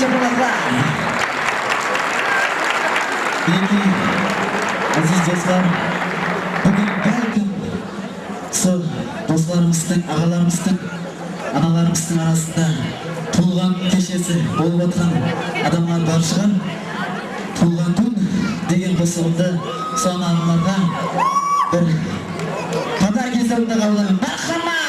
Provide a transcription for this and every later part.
Aziz dostlar, bugün bəlkім сол dostlarımыздың, ағаларымыздың, аналарымыздың арасында туылған кешесі болып отырған адамдар бар шығар. Туылған күн деген қосылымды соны аналарға бір қатар кездерінде қабылдаймын. Мархамат!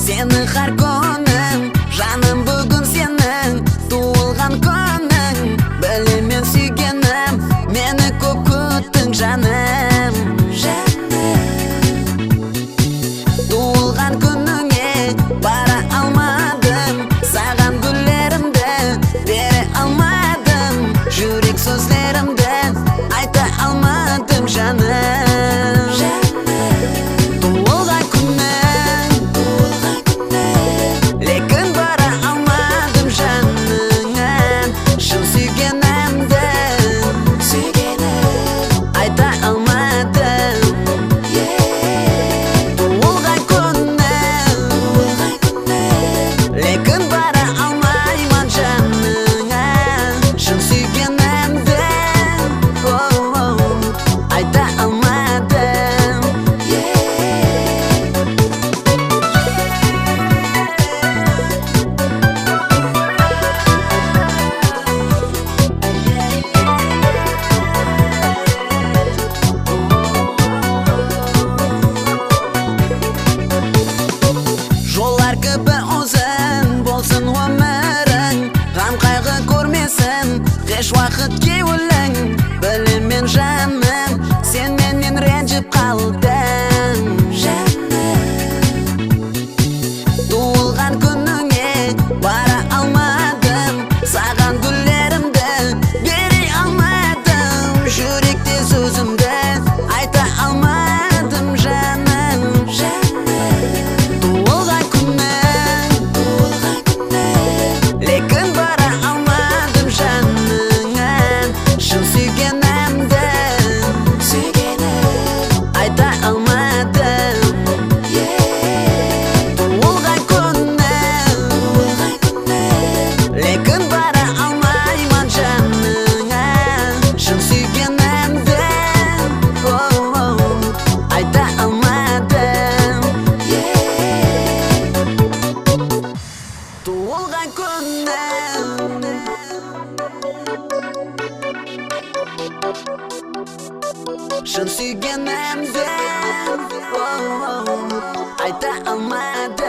Сені har күнің, жаным бүгін сенің туылған күнің. Білемен сүйгенім, мені көп күттің жаным. Туылған күніңе бара алмадым, саған гүллерімді бере алмадым, жүрек сөздерімді айта алмадым жаным. Еш уақыт кеуілің, білемен жаным, сен менен ренжіп қалдың. Туылған күніңе бара алмадым, саған гүллерімді бере алмадым, жүректе сөзімді айта алмадым жаным. Туылған күнің, лекін бара алмадым жаным. Шын сүйгенімді айта алмадым. Туылған күнің, лекін бара алмаймын жаныңа. Шын сүйгенімді айта алмадым. Туылған күнің, шын сүйгенімді айта алмадым.